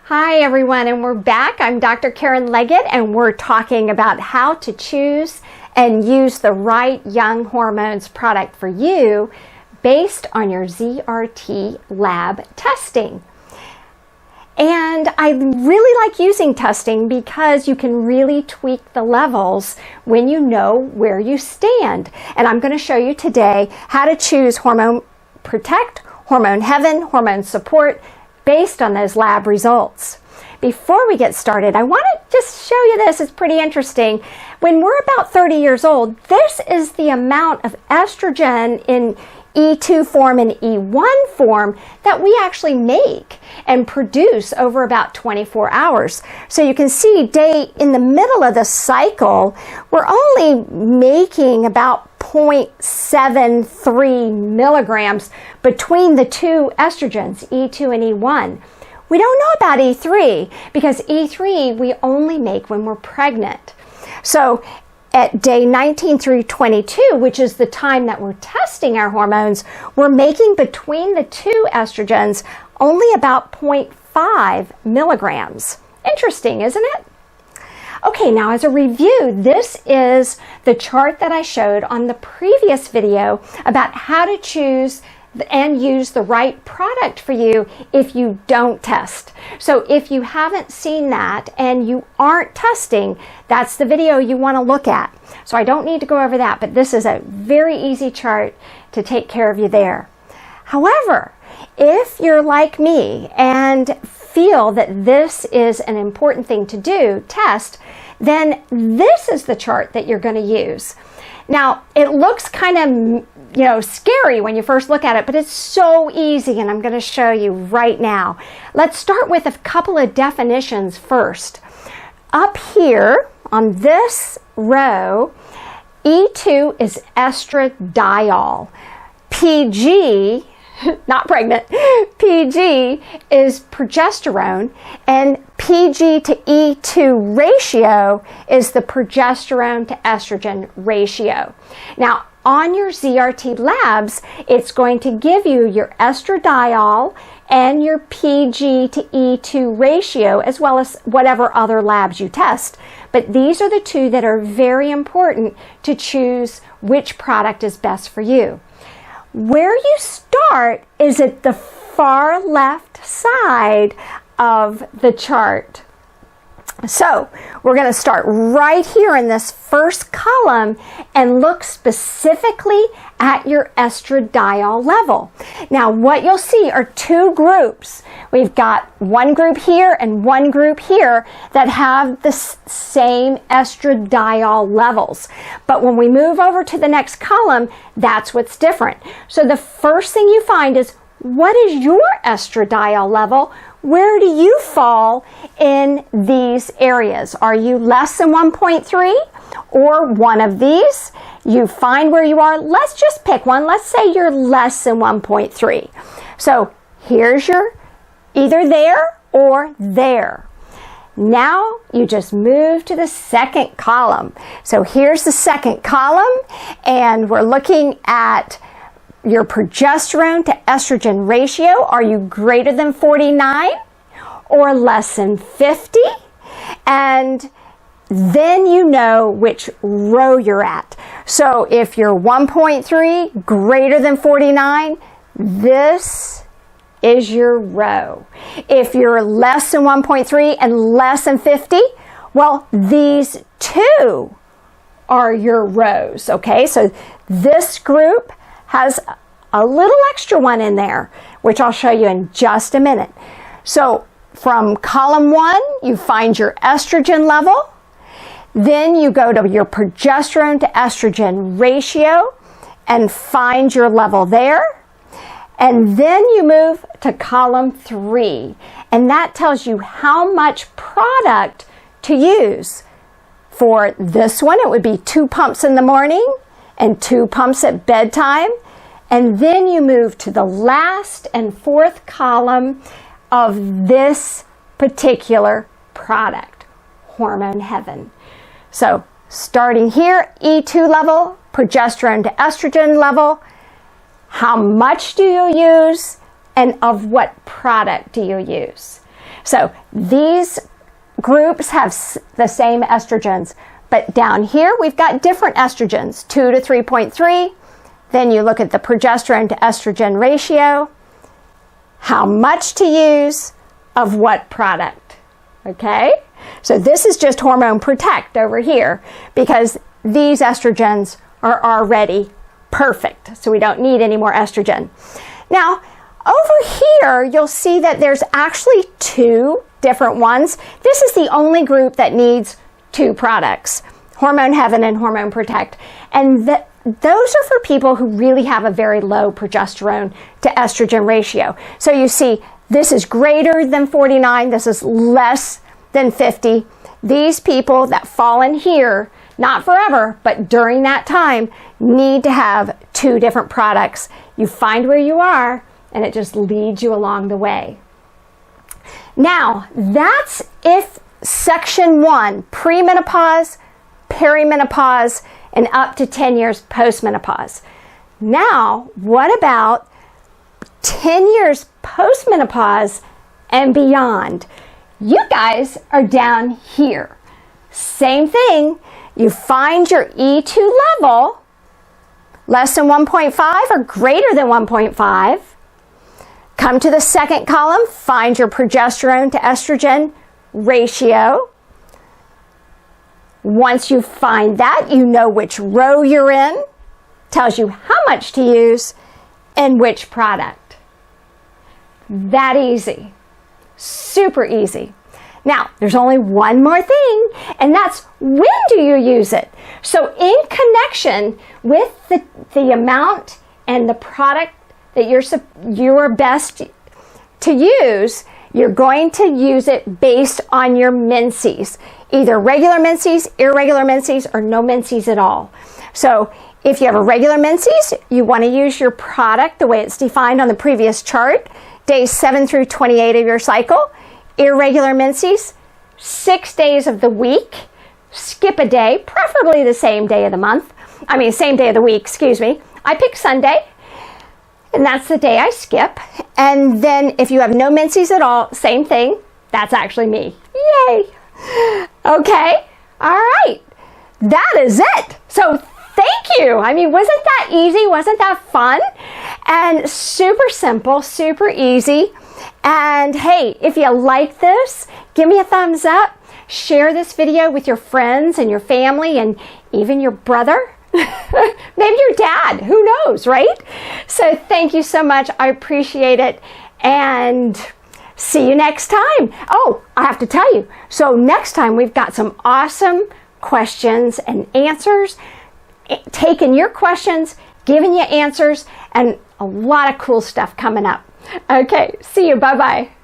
Hi everyone, and we're back. I'm Dr. Karen Leggett, and we're talking about how to choose and use the right Young Hormones product for you based on your ZRT lab testing. And I really like using testing because you can really tweak the levels when you know where you stand. And I'm going to show you today how to choose Hormone Protect, Hormone Heaven, Hormone Support, based on those lab results. Before we get started, I want to just show you this. It's pretty interesting. When we're about 30 years old, this is the amount of estrogen in E2 form and E1 form that we actually make and produce over about 24 hours. So you can see in the middle of the cycle, we're only making about 0.73 milligrams between the two estrogens, E2 and E1. We don't know about E3 because E3 we only make when we're pregnant. So at day 19 through 22, which is the time that we're testing our hormones, we're making between the two estrogens only about 0.5 milligrams. Interesting, isn't it? Okay, now as a review, this is the chart that I showed on the previous video about how to choose and use the right product for you if you don't test. So if you haven't seen that and you aren't testing, that's the video you want to look at. So I don't need to go over that, but this is a very easy chart to take care of you there. However, if you're like me and feel that this is an important thing to do, test, then this is the chart that you're going to use. Now, it looks kind of, scary when you first look at it, but it's so easy, and I'm going to show you right now. Let's start with a couple of definitions first. Up here on this row, E2 is estradiol. PG, not pregnant, PG is progesterone, and PG to E2 ratio is the progesterone to estrogen ratio. Now, on your ZRT labs, it's going to give you your estradiol and your PG to E2 ratio, as well as whatever other labs you test. But these are the two that are very important to choose which product is best for you. Where you start is at the far left side of the chart. So we're going to start right here in this first column and look specifically at your estradiol level. Now what you'll see are two groups. We've got one group here and one group here that have the same estradiol levels. But when we move over to the next column, that's what's different. So the first thing you find is, what is your estradiol level? Where do you fall in these areas? Are you less than 1.3 or one of these? You find where you are. Let's just pick one. Let's say you're less than 1.3. So here's your either there or there. Now you just move to the second column. So here's the second column, and we're looking at your progesterone to estrogen ratio. Are you greater than 49 or less than 50? And then you know which row you're at. So if you're 1.3 greater than 49, this is your row. If you're less than 1.3 and less than 50, well, these two are your rows, okay? So this group has a little extra one in there, which I'll show you in just a minute. So from column 1, you find your estrogen level. Then you go to your progesterone to estrogen ratio and find your level there. And then you move to column 3. And that tells you how much product to use. For this one, it would be 2 pumps in the morning and 2 pumps at bedtime. And then you move to the last and 4th column of this particular product, Hormone Heaven. So starting here, E2 level, progesterone to estrogen level, how much do you use, and of what product do you use? So these groups have the same estrogens, but down here we've got different estrogens, 2 to 3.3. Then you look at the progesterone to estrogen ratio, how much to use of what product, okay? So this is just Hormone Protect over here because these estrogens are already perfect, so we don't need any more estrogen. Now, over here, you'll see that there's actually 2 different ones. This is the only group that needs 2 products, Hormone Heaven and Hormone Protect. And those are for people who really have a very low progesterone to estrogen ratio. So you see, this is greater than 49, this is less than 50. These people that fall in here, not forever, but during that time, need to have 2 different products. You find where you are, and it just leads you along the way. Now, that's if section 1, premenopause, perimenopause, and up to 10 years postmenopause. Now, what about 10 years postmenopause and beyond? You guys are down here. Same thing. You find your E2 level, less than 1.5 or greater than 1.5. Come to the second column, find your progesterone to estrogen ratio. Once you find that, you know which row you're in, tells you how much to use and which product. That easy. Super easy. Now, there's only one more thing, and that's when do you use it? So in connection with the amount and the product that you're best to use, you're going to use it based on your menses. Either regular menses, irregular menses, or no menses at all. So if you have a regular menses, you want to use your product the way it's defined on the previous chart, days 7 through 28 of your cycle. Irregular menses, 6 days of the week. Skip a day, preferably the same day of the month. Same day of the week, excuse me. I pick Sunday, and that's the day I skip. And then if you have no menses at all, same thing. That's actually me. Yay! Okay, all right. That is it. So thank you. Wasn't that easy? Wasn't that fun? And super simple, super easy. And hey, if you like this, give me a thumbs up. Share this video with your friends and your family and even your brother. Maybe your dad. Who knows, right? So thank you so much. I appreciate it. And see you next time. Oh, I have to tell you. So next time we've got some awesome questions and answers. Taking your questions, giving you answers, and a lot of cool stuff coming up. Okay, see you. Bye-bye.